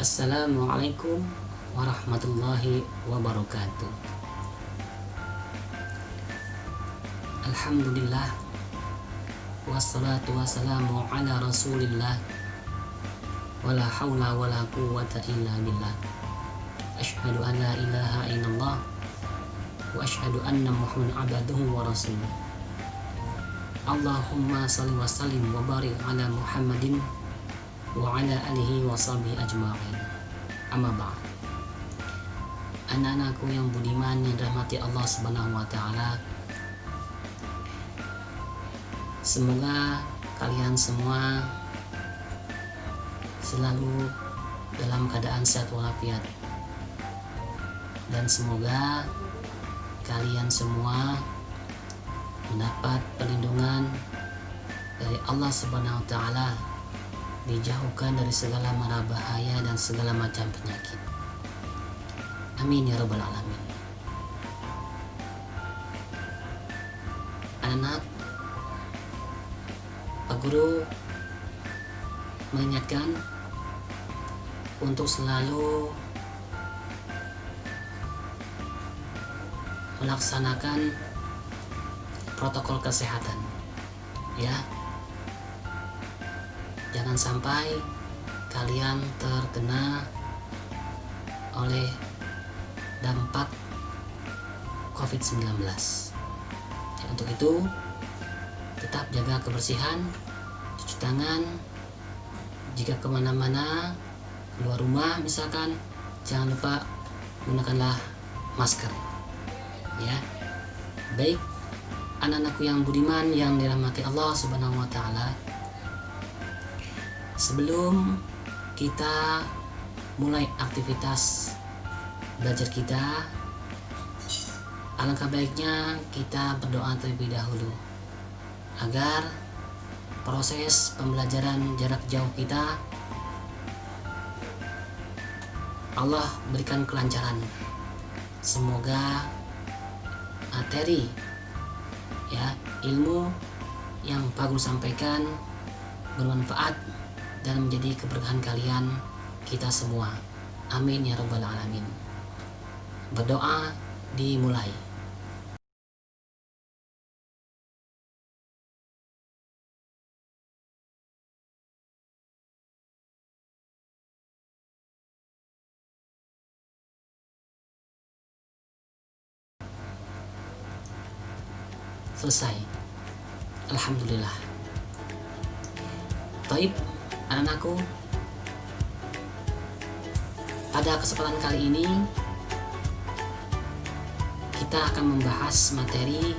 Assalamualaikum warahmatullahi wabarakatuh. Alhamdulillah, wassalatu wassalamu ala rasulillah, wala hawla wala quwwata illa billah. Asyhadu an la ilaha illallah wa asyhadu anna muhammadan abduhu wa rasuluh. Allahumma salli wa sallim wa barik ala Muhammadin wa ala alihi wa sahbihi ajma'in. Amma ba'd. Anak-anakku yang budiman yang dirahmati Allah Subhanahu wa taala, semoga kalian semua selalu dalam keadaan sehat walafiat, dan semoga kalian semua mendapat perlindungan dari Allah Subhanahu wa taala, dijauhkan dari segala mara bahaya dan segala macam penyakit. Amin ya rabbal alamin. Anak-anak, Pak Guru mengingatkan untuk selalu melaksanakan protokol kesehatan, ya. Jangan sampai kalian terkena oleh dampak COVID-19. Ya, untuk itu tetap jaga kebersihan, cuci tangan, jika kemana-mana keluar rumah misalkan, jangan lupa gunakanlah masker, ya. Baik, anak-anakku yang budiman yang dirahmati Allah Subhanahu wa taala, sebelum kita mulai aktivitas belajar kita, alangkah baiknya kita berdoa terlebih dahulu agar proses pembelajaran jarak jauh kita Allah berikan kelancaran. Semoga materi, ya, ilmu yang Pak Guru sampaikan bermanfaat dan menjadi keberkahan kalian kita semua. Amin ya rabbal alamin. Berdoa dimulai. Selesai. Alhamdulillah. Taib, anak-anakku, pada kesempatan kali ini kita akan membahas materi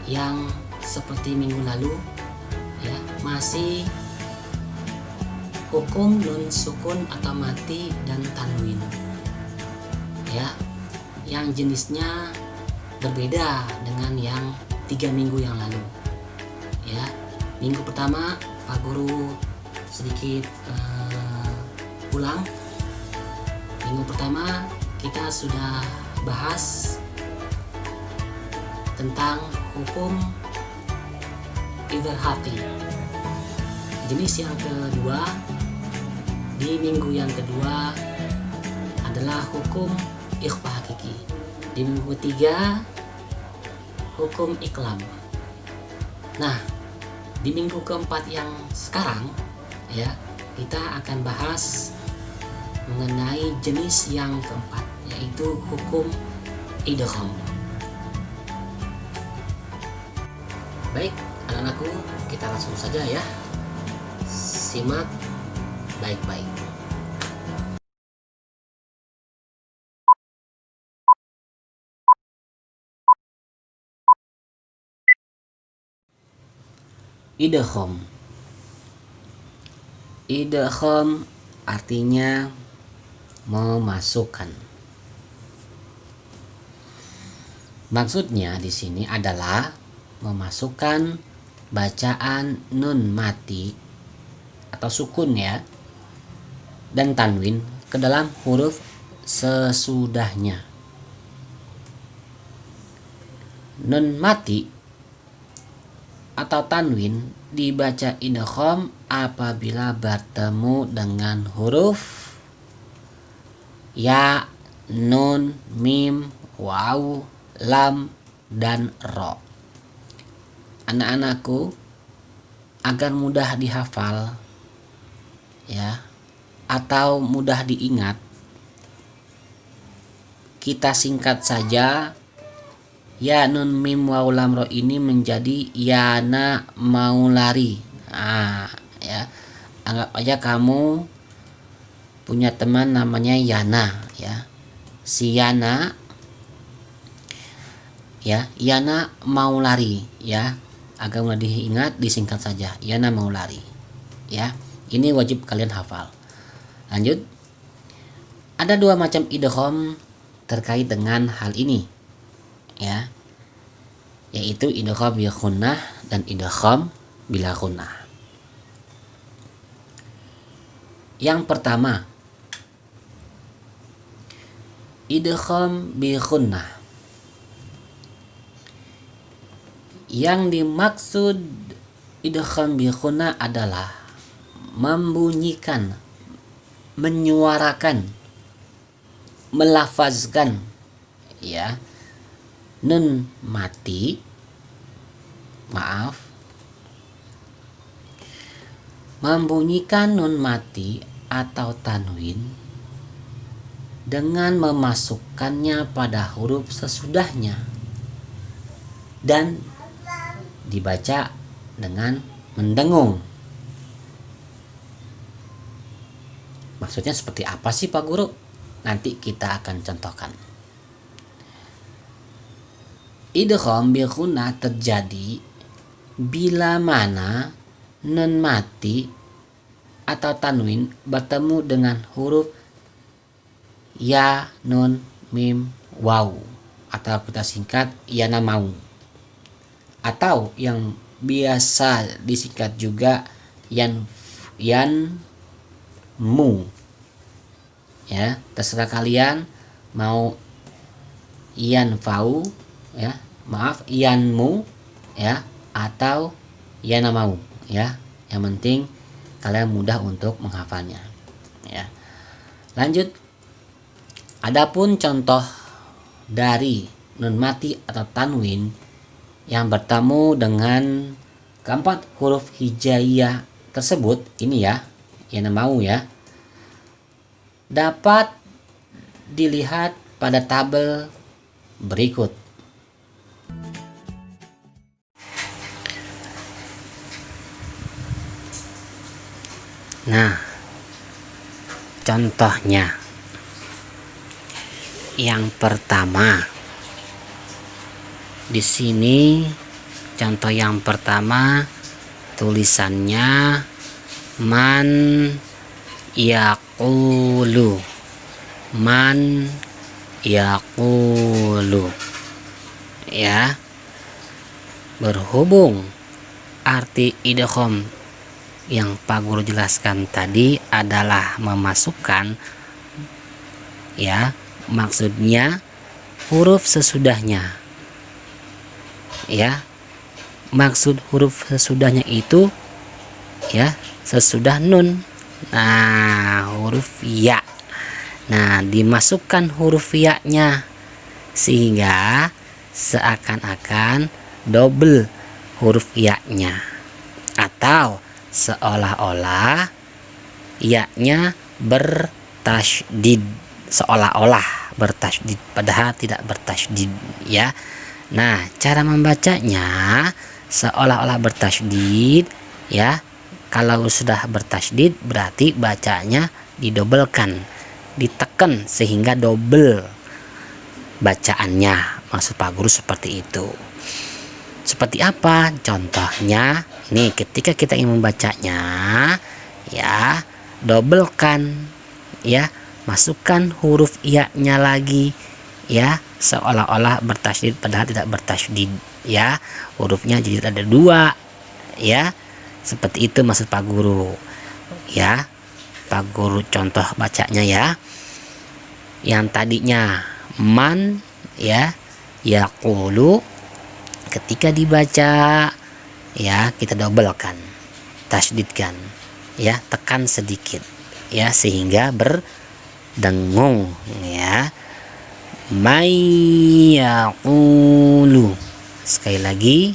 yang seperti minggu lalu, ya, masih hukum nun sukun atau mati dan tanwin, ya, yang jenisnya berbeda dengan yang 3 minggu yang lalu, ya. Minggu pertama Pak Guru sedikit ulang. Minggu pertama kita sudah bahas tentang hukum idhar haqi. Jenis yang kedua di minggu yang kedua adalah hukum ikhfa hakiki. Di minggu ketiga hukum iklam. Nah, di minggu keempat yang sekarang, ya, kita akan bahas mengenai jenis yang keempat, yaitu hukum idgham. Baik, anak-anakku, kita langsung saja, ya. Simak baik-baik. Idgham. Idgham artinya memasukkan. Maksudnya di sini adalah memasukkan bacaan nun mati atau sukun, ya, dan tanwin ke dalam huruf sesudahnya. Nun mati atau tanwin dibaca idgham apabila bertemu dengan huruf ya, nun, mim, waw, lam, dan ro. Anak-anakku, agar mudah dihafal ya atau mudah diingat, kita singkat saja ya, nun, mim, waw, lam, ro ini menjadi yana mau lari. Ya, anggap aja kamu punya teman namanya Yana ya. Si Yana ya, Yana mau lari ya. Agar mudah diingat, disingkat saja Yana mau lari ya. Ini wajib kalian hafal. Lanjut. Ada dua macam idgham terkait dengan hal ini ya, yaitu idgham bil gunnah dan idgham bila gunnah. Yang pertama, idgham bil gunnah. Yang dimaksud idgham bil gunnah adalah membunyikan, menyuarakan, melafazkan ya nun mati, membunyikan nun mati atau tanwin dengan memasukkannya pada huruf sesudahnya dan dibaca dengan mendengung. Maksudnya seperti apa sih Pak Guru? Nanti kita akan contohkan. Idgham bil gunnah terjadi bila mana nun mati atau tanwin bertemu dengan huruf ya, nun, mim, waw, atau kita singkat yana mau, atau yang biasa disingkat juga yan mu ya. Terserah kalian mau yan fau ya, yan mu ya, atau yana mau ya. Yang penting kalian mudah untuk menghafalnya ya. Lanjut. Adapun contoh dari nun mati atau tanwin yang bertemu dengan keempat huruf hijaiyah tersebut, ini ya, yana mau ya, dapat dilihat pada tabel berikut. Nah, contohnya yang pertama di sini, contoh yang pertama tulisannya man yaqulu, man yaqulu ya. Berhubung arti idgham yang Pak Guru jelaskan tadi adalah memasukkan ya, maksudnya huruf sesudahnya ya. Maksud huruf sesudahnya itu ya, sesudah nun, nah huruf ya, nah dimasukkan huruf ya-nya sehingga seakan-akan double huruf ya-nya, atau seolah-olah ya-nya bertasydid, seolah-olah bertasydid padahal tidak bertasydid ya. Nah, cara membacanya seolah-olah bertasydid ya. Kalau sudah bertasydid berarti bacanya didobelkan, ditekan sehingga double bacaannya. Maksud Pak Guru seperti itu. Seperti apa? Contohnya nih, ketika kita ingin membacanya ya, dobelkan ya, masukkan huruf ya-nya lagi ya, seolah-olah bertasydid padahal tidak bertasydid ya. Hurufnya jadi ada dua ya. Seperti itu maksud Pak Guru ya. Pak Guru contoh bacanya ya. Yang tadinya man ya, yaqulu, ketika dibaca ya kita dobelkan, tasydidkan, ya tekan sedikit, ya sehingga berdengung, ya. Mayyaqulu, sekali lagi,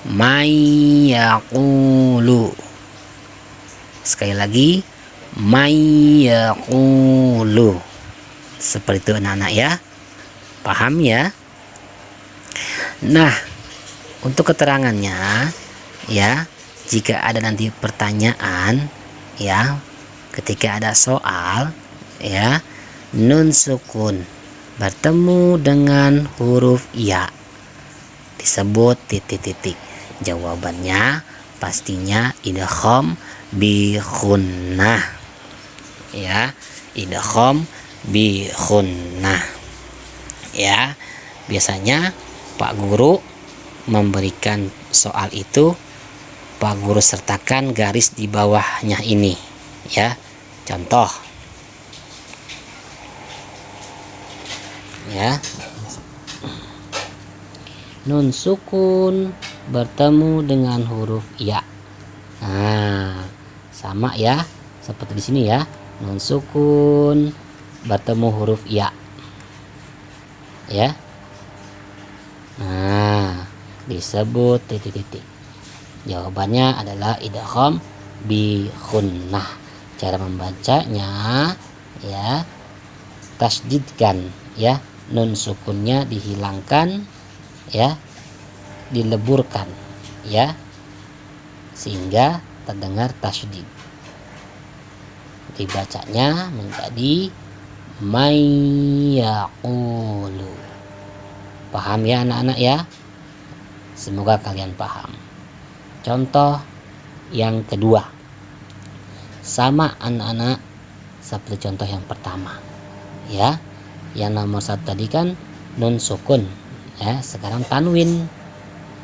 mayyaqulu, sekali lagi, mayyaqulu. Seperti itu anak-anak ya, paham ya. Nah, untuk keterangannya ya, jika ada nanti pertanyaan ya, ketika ada soal ya, nun sukun bertemu dengan huruf ya disebut titik-titik. Jawabannya pastinya idgham bi khunnah, ya, idgham bi khunnah, ya. Biasanya Pak Guru memberikan soal itu, Pak Guru sertakan garis di bawahnya ini, ya. Contoh, ya, nun sukun bertemu dengan huruf ya. Nah, sama ya seperti di sini ya, nun sukun bertemu huruf ya, ya. Nah, disebut titik-titik. Jawabannya adalah idgham bi khunnah. Cara membacanya ya, tasydidkan ya, nun sukunnya dihilangkan ya, dileburkan ya, sehingga terdengar tasydid. Dibacanya menjadi mayyaqulu. Paham ya anak-anak ya? Semoga kalian paham. Contoh yang kedua, sama anak-anak seperti contoh yang pertama ya. Yang nomor 1 tadi kan nun sukun ya, sekarang tanwin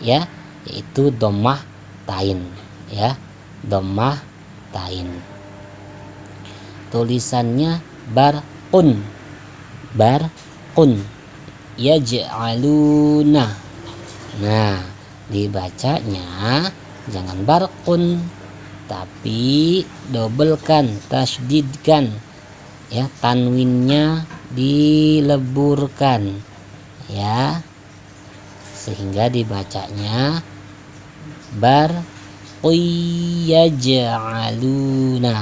ya, yaitu dhammah tain ya, dhammah tain. Tulisannya barqun, barqun, yaj'aluna. Nah, dibacanya jangan barqun, tapi dobelkan, tasydidkan ya, tanwinnya dileburkan ya, sehingga dibacanya barqiyaj'aluna.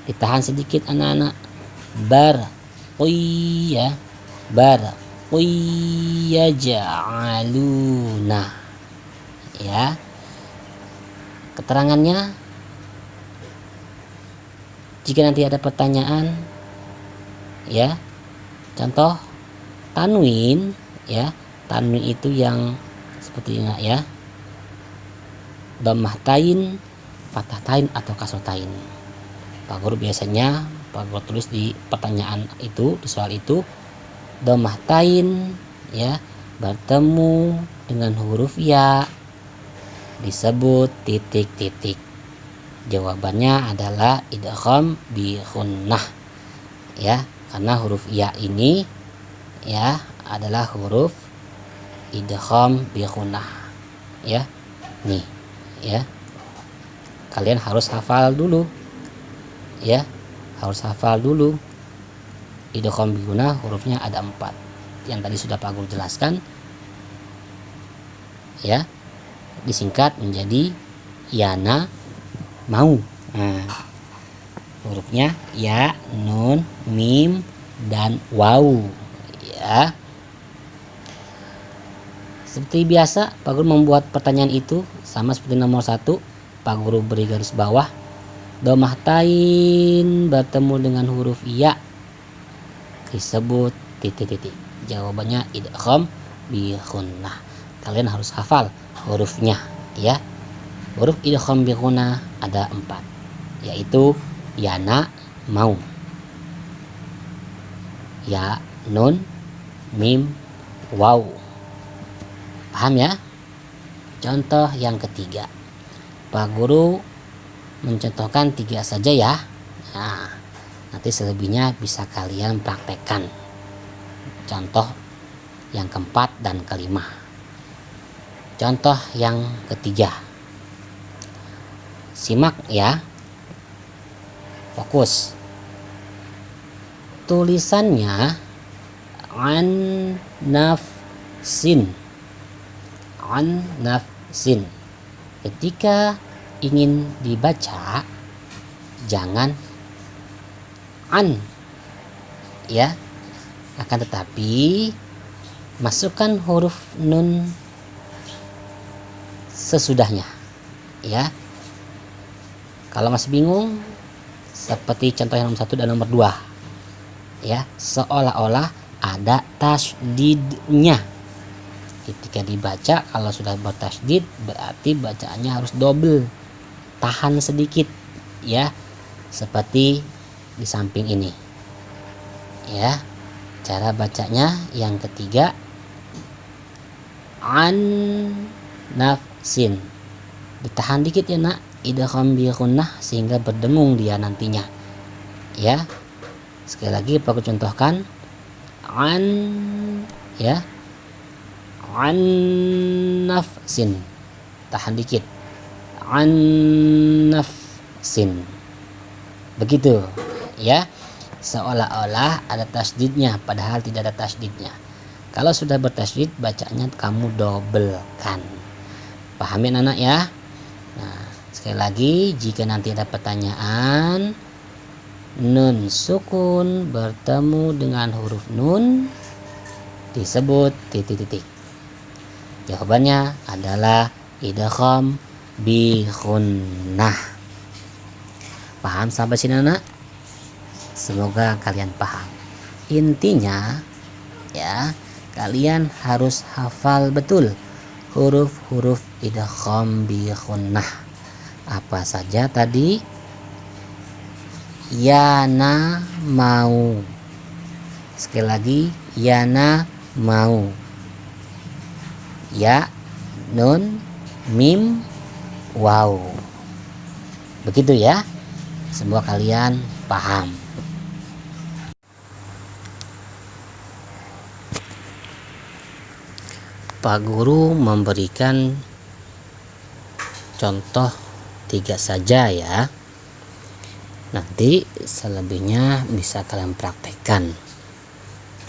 Ditahan sedikit anak-anak, barqi ya, barqiyaj'aluna ya. Keterangannya, jika nanti ada pertanyaan ya, contoh tanwin ya, tanwin itu yang seperti ini ya, dhammah tain, fathah tain atau kasroh tain. Pak Guru biasanya Pak Guru tulis di pertanyaan itu, di soal itu, dhammah tain ya bertemu dengan huruf ya disebut titik-titik. Jawabannya adalah idgham bi khunnah ya, karena huruf ya ini ya adalah huruf idgham bi khunnah ya. Nih ya, kalian harus hafal dulu ya, harus hafal dulu. Idgham bi khunnah hurufnya ada 4 yang tadi sudah Pak Guru jelaskan ya, disingkat menjadi yana mau. Nah, hurufnya ya, nun, mim, dan waw ya. Seperti biasa Pak Guru membuat pertanyaan itu sama seperti nomor 1. Pak Guru beri garis bawah, dhammah tain bertemu dengan huruf ya disebut titik-titik. Jawabannya idgham bi khunnah. Kalian harus hafal hurufnya ya. Huruf idgham bi khunnah ada 4, yaitu yana mau, ya, nun, mim, waw. Paham ya? Contoh yang ketiga, Pak Guru mencontohkan 3 saja ya. Nah, nanti selebihnya bisa kalian praktekkan. Contoh yang keempat dan kelima. Contoh yang ketiga Simak ya, fokus. Tulisannya an nafsin, an nafsin. Ketika ingin dibaca jangan an ya, akan tetapi masukkan huruf nun sesudahnya ya. Kalau masih bingung, seperti contoh yang nomor 1 dan nomor 2 ya, seolah-olah ada tasydidnya. Ketika dibaca, kalau sudah bertasydid berarti bacaannya harus double, tahan sedikit ya, seperti di samping ini ya. Cara bacanya yang ketiga, an nafsin, ditahan dikit ya nak, idgham bi gunnah sehingga berdengung dia nantinya ya. Sekali lagi aku contohkan, an ya, an nafsin, tahan dikit, an nafsin, begitu ya, seolah-olah ada tasydidnya padahal tidak ada tasydidnya. Kalau sudah bertasydid bacanya kamu dobelkan. Pahami anak ya. Nah, sekali lagi, jika nanti ada pertanyaan nun sukun bertemu dengan huruf nun disebut titik-titik, jawabannya adalah idgham bi gunnah. Paham sampai sini anak? Semoga kalian paham. Intinya ya, kalian harus hafal betul huruf-huruf idgham bi gunnah. Apa saja tadi? Yana mau. Sekali lagi, yana mau. Ya, nun, mim, waw. Begitu ya. Semoga kalian paham. Pak Guru memberikan contoh 3 saja ya. Nanti selebihnya bisa kalian praktekkan.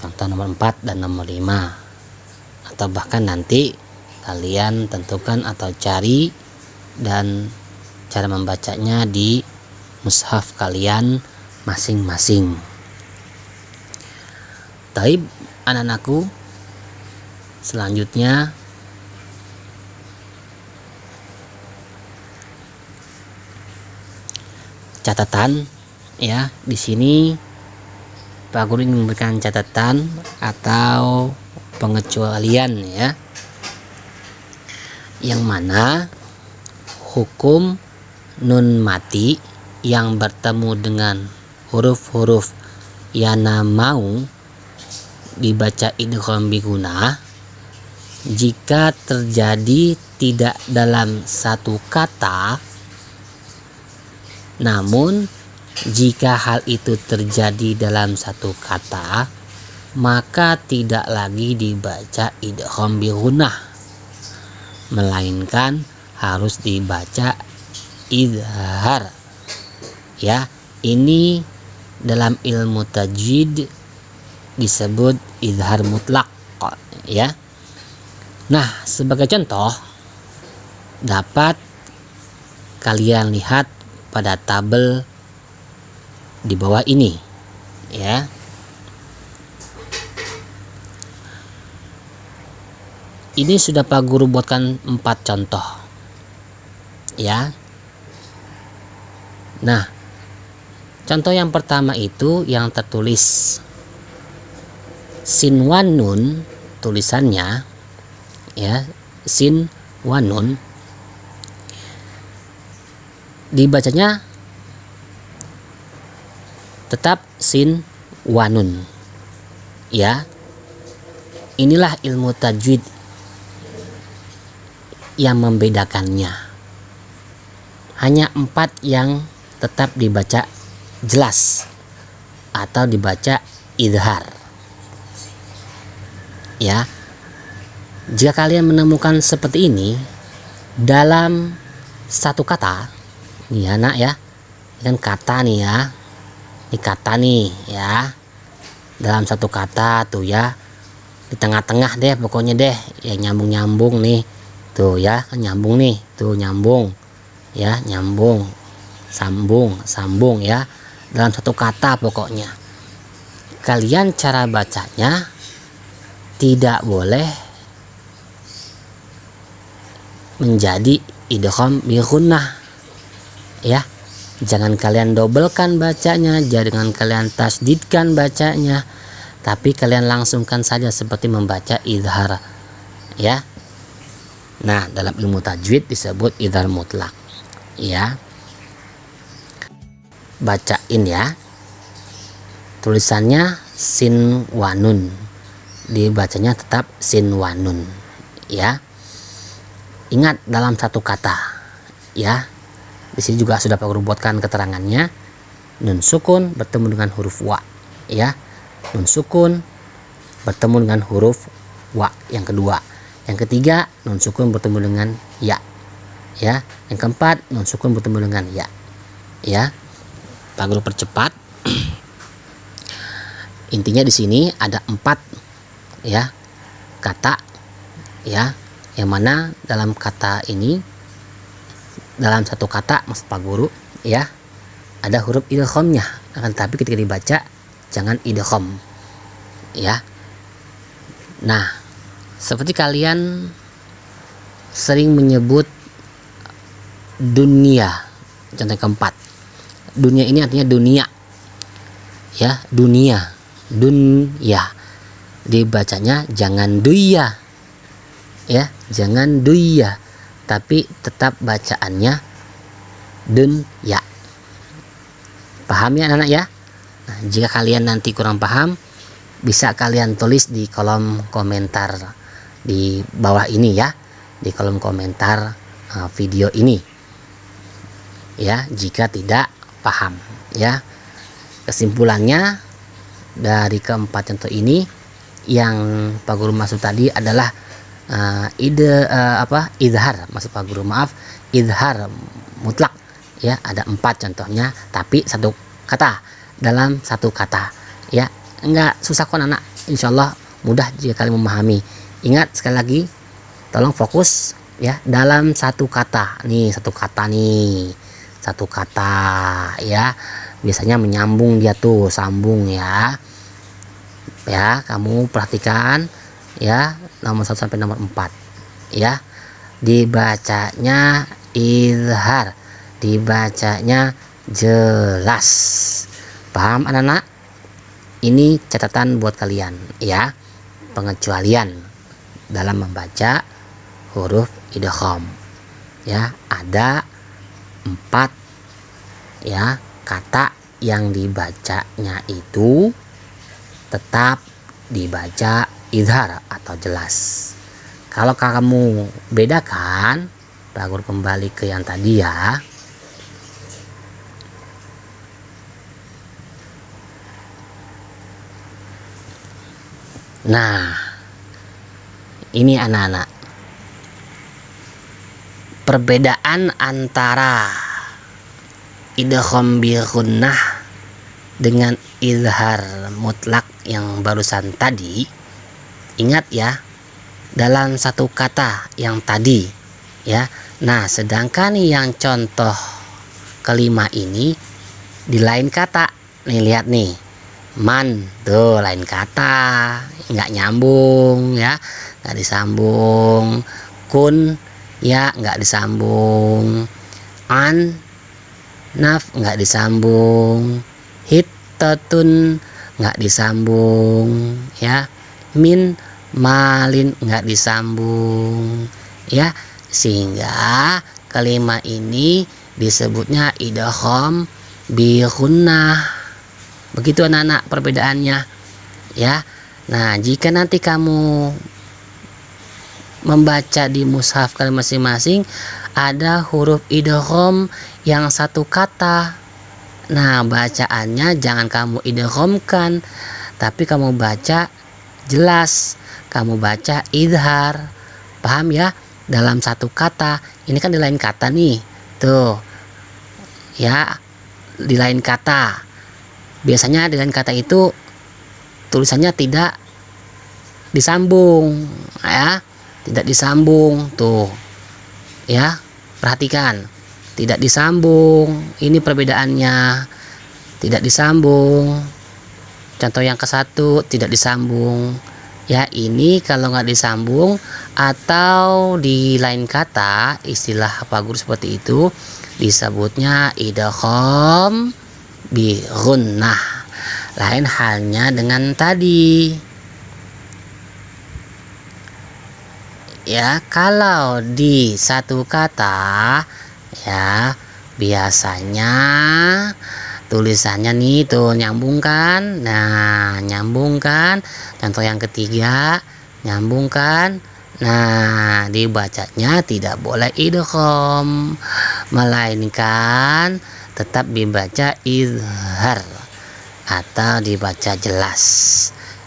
Contoh nomor 4 dan nomor 5. Atau bahkan nanti kalian tentukan atau cari dan cara membacanya di mushaf kalian masing-masing. Taib anak-anakku, selanjutnya catatan ya. Di sini Pak Guru ingin memberikan catatan atau pengecualian ya, yang mana hukum nun mati yang bertemu dengan huruf-huruf yana mau dibaca idgham bi gunnah jika terjadi tidak dalam satu kata. Namun jika hal itu terjadi dalam satu kata, maka tidak lagi dibaca idgham bi gunnah, melainkan harus dibaca izhar ya. Ini dalam ilmu tajwid disebut izhar mutlak ya. Nah, sebagai contoh dapat kalian lihat pada tabel di bawah ini ya. Ini sudah Pak Guru buatkan 4 contoh ya. Nah, contoh yang pertama itu yang tertulis sin wan nun, tulisannya ya, sin wan nun, dibacanya tetap sin wanun ya. Inilah ilmu tajwid yang membedakannya. Hanya 4 yang tetap dibaca jelas atau dibaca izhar ya. Jika kalian menemukan seperti ini dalam satu kata Nih ya nak ya, ini kan kata nih ya, ini kata nih ya, dalam satu kata tuh ya, di tengah-tengah deh pokoknya deh, yang nyambung-nyambung nih tuh ya, kan nyambung nih tuh, nyambung ya, nyambung, sambung ya, dalam satu kata pokoknya. Kalian cara bacanya tidak boleh menjadi idgham bi gunnah ya, jangan kalian dobelkan bacanya, jangan kalian tasdidkan bacanya, tapi kalian langsungkan saja seperti membaca izhar ya. Nah, dalam ilmu tajwid disebut izhar mutlak ya. Bacain ya, tulisannya sin wanun, dibacanya tetap sin wanun ya. Ingat dalam satu kata ya. Di sini juga sudah Pak Guru buatkan keterangannya. Nun sukun bertemu dengan huruf wa ya. Nun sukun bertemu dengan huruf wa yang kedua. Yang ketiga nun sukun bertemu dengan ya. Ya. Yang keempat nun sukun bertemu dengan ya. Ya. Pak Guru percepat. Intinya di sini ada 4 ya kata ya, yang mana dalam kata ini, dalam satu kata maksud Pak Guru ya, ada huruf idghamnya, akan tapi ketika dibaca jangan idgham ya. Nah, seperti kalian sering menyebut dunia, contoh yang keempat, dunia ini artinya dunia ya, dunia, dunya, dibacanya jangan duya ya, jangan duya, tapi tetap bacaannya dun ya. Paham ya anak-anak ya? Nah, jika kalian nanti kurang paham, bisa kalian tulis di kolom komentar di bawah ini ya, di kolom komentar video ini ya, jika tidak paham ya. Kesimpulannya dari keempat contoh ini, yang Pak Guru maksud tadi adalah izhar, maksud Pak Guru maaf, izhar mutlak ya, ada 4 contohnya, tapi satu kata, dalam satu kata ya, enggak susah kok anak, insyaallah mudah jika kalian memahami. Ingat sekali lagi, tolong fokus ya, dalam satu kata nih, satu kata nih, satu kata ya, biasanya menyambung dia tuh, sambung ya. Ya, kamu perhatikan ya, nomor 1 sampai nomor 4 ya, dibacanya izhar, dibacanya jelas. Paham anak-anak? Ini catatan buat kalian ya, pengecualian dalam membaca huruf idgham ya, ada 4 ya kata yang dibacanya itu tetap dibaca izhar atau jelas. Kalau kamu bedakan, Pak Guru kembali ke yang tadi ya. Nah, ini anak-anak, perbedaan antara idgham bi gunnah dengan izhar mutlak yang barusan tadi. Ingat ya, dalam satu kata yang tadi ya. Nah, sedangkan yang contoh kelima ini di lain kata nih, lihat nih, man tuh lain kata, nggak nyambung ya, nggak disambung. Kun ya nggak disambung. An naf nggak disambung. Hittatun nggak disambung ya. Min malin nggak disambung ya, sehingga kelima ini disebutnya idgham bi gunnah. Begitu anak-anak perbedaannya ya. Nah, jika nanti kamu membaca di mushaf kalian masing-masing ada huruf idgham yang satu kata, nah bacaannya jangan kamu idghamkan, tapi kamu baca jelas, kamu baca izhar. Paham ya? Dalam satu kata, ini kan di lain kata nih tuh, ya, di lain kata. Biasanya di lain kata itu tulisannya tidak disambung, ya, tidak disambung tuh, ya, perhatikan, tidak disambung. Ini perbedaannya, tidak disambung. Contoh yang ke satu, tidak disambung. Ya, ini kalau nggak disambung atau di lain kata, istilah Pak Guru seperti itu disebutnya idgham bi gunnah. Lain halnya dengan tadi. Ya, kalau di satu kata, ya, biasanya tulisannya nih tuh nyambung kan. Nah, nyambung kan. Contoh yang ketiga, nyambung kan. Nah, dibacanya tidak boleh idgham, melainkan tetap dibaca izhar atau dibaca jelas,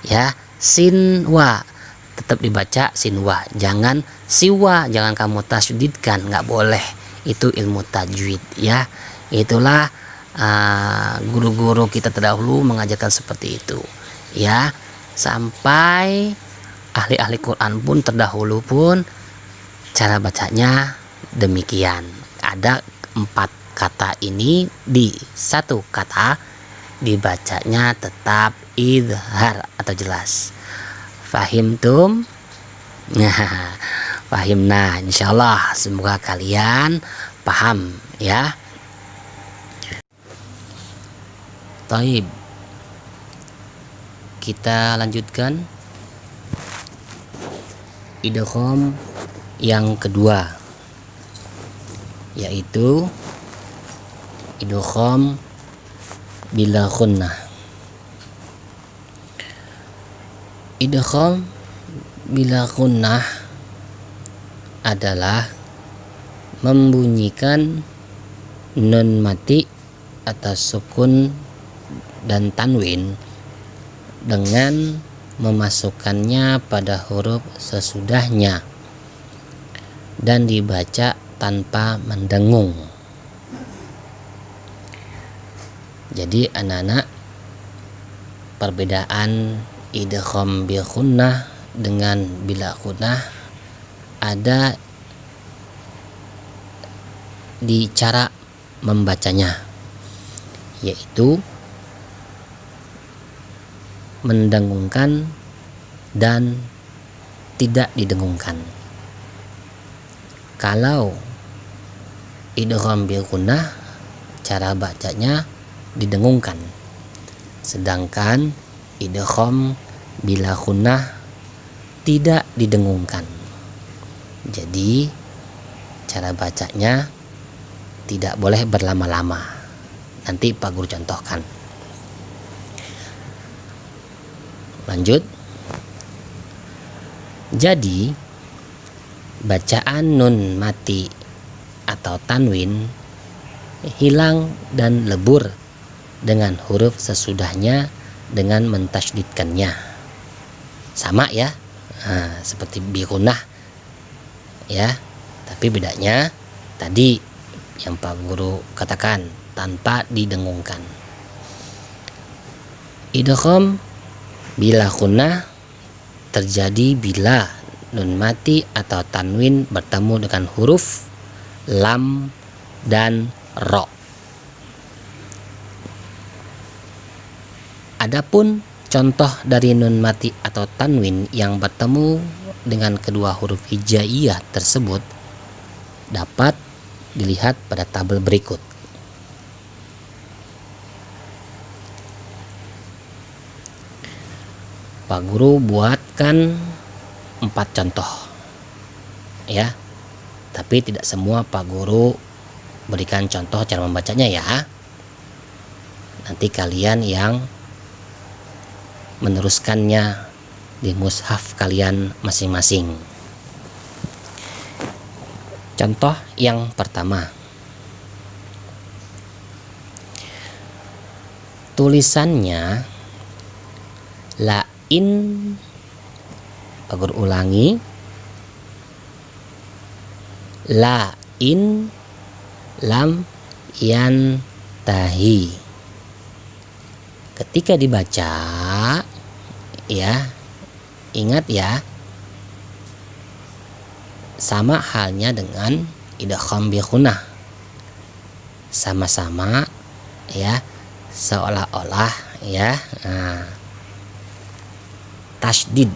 ya. Sinwa tetap dibaca sinwa, jangan siwa, jangan kamu tasydidkan, nggak boleh. Itu ilmu tajwid, ya. Itulah guru-guru kita terdahulu mengajarkan seperti itu, ya. Sampai ahli-ahli Quran pun terdahulu pun cara bacanya demikian. Ada 4 kata ini, di satu kata dibacanya tetap izhar atau jelas. Fahimtum? Nah, fahimna, insyaallah, semoga kalian paham, ya. Taib, kita lanjutkan idgham yang kedua, yaitu idgham bila gunnah. Idgham bila gunnah adalah membunyikan nun mati atas sukun dan tanwin dengan memasukkannya pada huruf sesudahnya dan dibaca tanpa mendengung. Jadi anak-anak, perbedaan idgham bil gunnah dengan bila gunnah ada di cara membacanya, yaitu mendengungkan dan tidak didengungkan. Kalau idgham bil gunnah cara bacanya didengungkan, sedangkan idgham bila gunnah tidak didengungkan. Jadi cara bacanya tidak boleh berlama-lama. Nanti Pak Guru contohkan. Lanjut. Jadi bacaan nun mati atau tanwin hilang dan lebur dengan huruf sesudahnya dengan mentasydidkannya. Sama ya, seperti bi gunnah, ya. Tapi bedanya tadi yang Pak Guru katakan tanpa didengungkan. Idgham bila gunnah terjadi bila nun mati atau tanwin bertemu dengan huruf lam dan ro. Adapun contoh dari nun mati atau tanwin yang bertemu dengan kedua huruf hijaiyah tersebut dapat dilihat pada tabel berikut. Pak Guru buatkan 4 contoh, ya. Tapi tidak semua Pak Guru berikan contoh cara membacanya, ya. Nanti kalian yang meneruskannya di mushaf kalian masing-masing. Contoh yang pertama, tulisannya lain, Pak Guru ulangi, lain lam yantahi. Ketika dibaca, ya, ingat ya, sama halnya dengan idgham bi gunnah. Sama-sama ya, seolah-olah ya. Nah, tasdid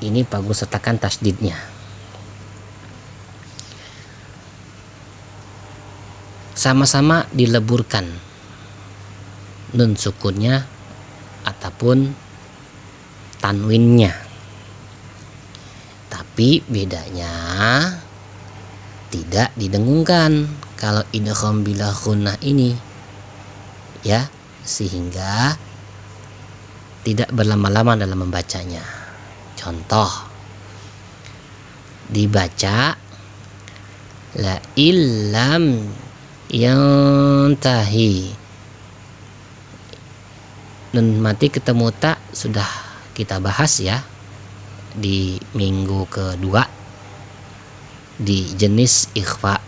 ini Pak Guru sertakan tasdidnya. Sama-sama dileburkan nun sukunnya ataupun tanwinnya. Tapi bedanya tidak didengungkan kalau idgham bila gunnah ini, ya, sehingga tidak berlama-lama dalam membacanya. Contoh, dibaca la illam yantahi, nun mati ketemu tak sudah kita bahas ya di minggu kedua di jenis ikhfa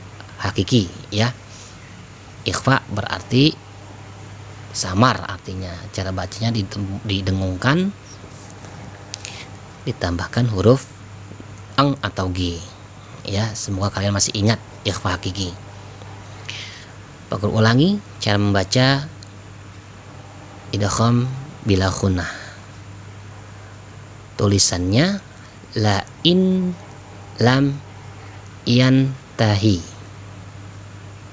hakiki ya. Ikhfa berarti samar, artinya cara bacanya didengungkan, ditambahkan huruf ang atau g ya. Semoga kalian masih ingat ikhfa hakiki. Pak Guru ulangi cara membaca idgham bila gunnah. Tulisannya la in lam yantahi.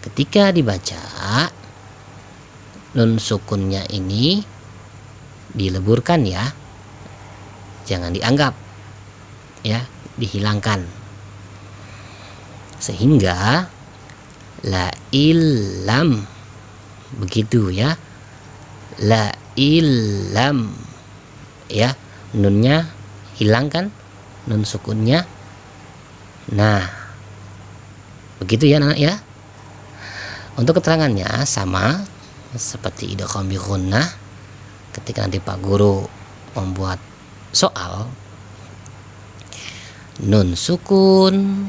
Ketika dibaca, nun sukunnya ini dileburkan ya, jangan dianggap ya, dihilangkan, sehingga la illam, begitu ya, la illam ya, nunnya hilangkan, nun sukunnya. Nah, begitu ya anak ya. Untuk keterangannya sama seperti idgham bi gunnah. Ketika nanti Pak Guru membuat soal, nun sukun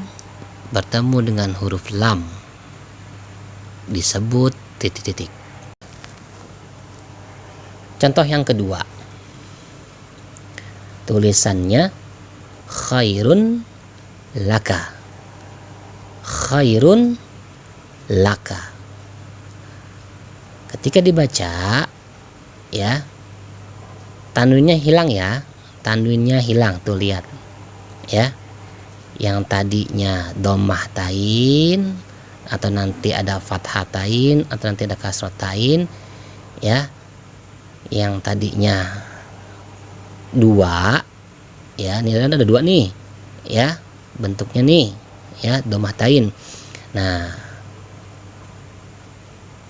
bertemu dengan huruf lam disebut titik-titik. Contoh yang kedua, tulisannya khairun laka, khairun laka. Ketika dibaca ya, tanwinnya hilang ya, tanwinnya hilang tuh, lihat ya, yang tadinya dhammah tain atau nanti ada fathatain atau nanti ada kasratain ya, yang tadinya dua ya, ini ada dua nih ya bentuknya nih ya, dhammah tain. Nah,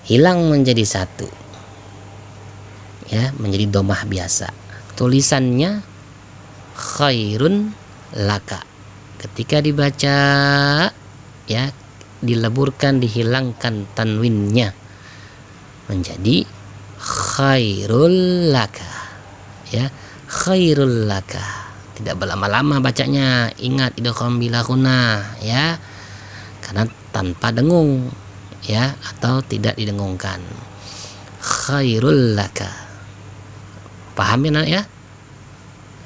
hilang menjadi satu ya, menjadi dhammah biasa. Tulisannya khairun laka. Ketika dibaca ya, dileburkan, dihilangkan tanwinnya menjadi khairul laka ya, khairul laka. Tidak berlama-lama bacanya, ingat idgham bila gunnah ya, karena tanpa dengung ya, atau tidak didengungkan. Khairul laka, paham ya nak ya?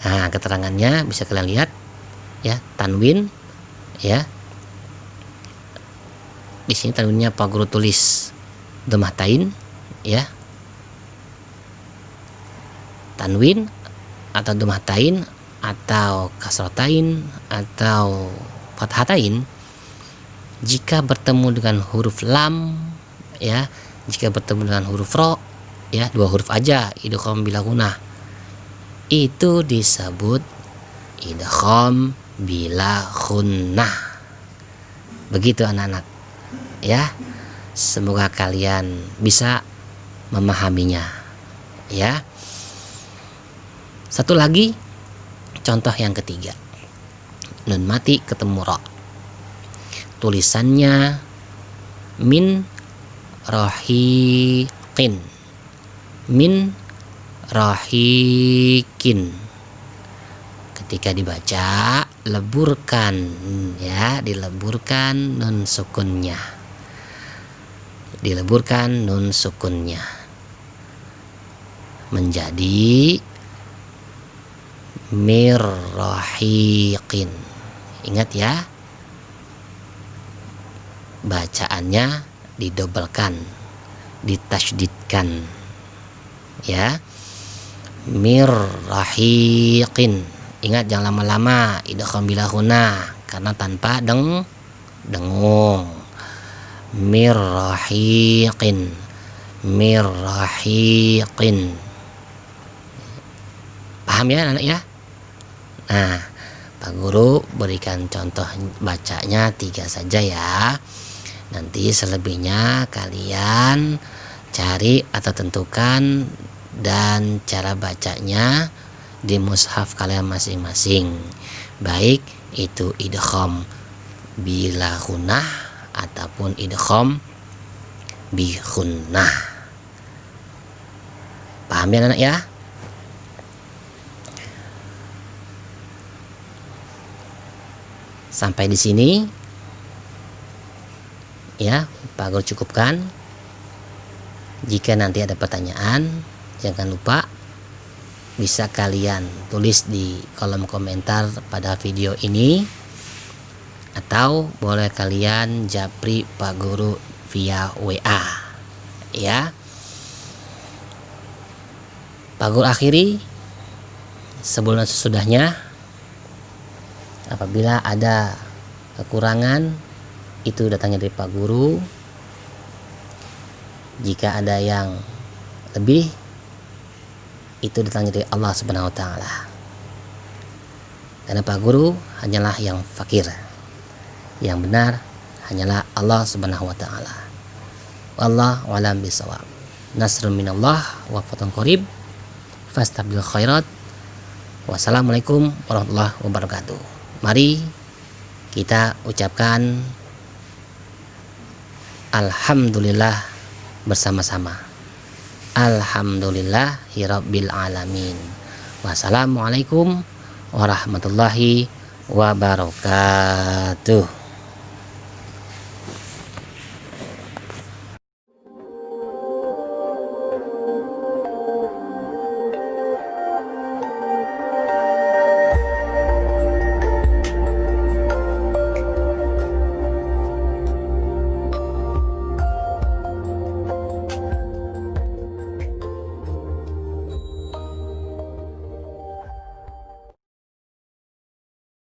Nah, keterangannya bisa kalian lihat ya, tanwin ya, di sini tanwinnya Pak Guru tulis dhammah tain ya, tanwin atau dhammah tain atau kasratain atau fathatain jika bertemu dengan huruf lam ya, jika bertemu dengan huruf ro ya, dua huruf aja idgham bila gunnah, itu disebut idgham bila gunnah. Begitu anak-anak ya, semoga kalian bisa memahaminya ya. Satu lagi, contoh yang ketiga, nun mati ketemu ro, tulisannya min rahiqin, min rahiqin. Ketika dibaca, leburkan ya, dileburkan nun sukunnya. dileburkan nun sukunnya menjadi mirrahiqin. Ingat ya, bacaannya didobelkan, ditasydidkan ya, mirrahiqin. Ingat jangan lama-lama idgham bila ghunna karena tanpa dengung. Mirrahiqin, mirrahiqin. Paham ya anak ya? Nah, Pak Guru berikan contoh bacanya 3 saja ya. Nanti selebihnya kalian cari atau tentukan dan cara bacanya di mushaf kalian masing-masing. Baik itu idgham bila ghunnah ataupun idgham bi ghunnah. Paham ya anak ya? Sampai di sini ya, Pak Guru cukupkan. Jika nanti ada pertanyaan, jangan lupa bisa kalian tulis di kolom komentar pada video ini, atau boleh kalian japri Pak Guru via WA ya. Pak Guru akhiri sebelum dan sesudahnya, apabila ada kekurangan itu datangnya dari Pak Guru. Jika ada yang lebih itu datangnya dari Allah Subhanahu wa taala. Karena Pak Guru hanyalah yang fakir. Yang benar hanyalah Allah Subhanahu wa taala. Wallahu a'lam bishawab. Nasrun minallah wa fathun qarib. Fastabil khairat. Wassalamualaikum warahmatullahi wabarakatuh. Mari kita ucapkan alhamdulillah bersama-sama. Alhamdulillahirabbil alamin. Wassalamualaikum warahmatullahi wabarakatuh.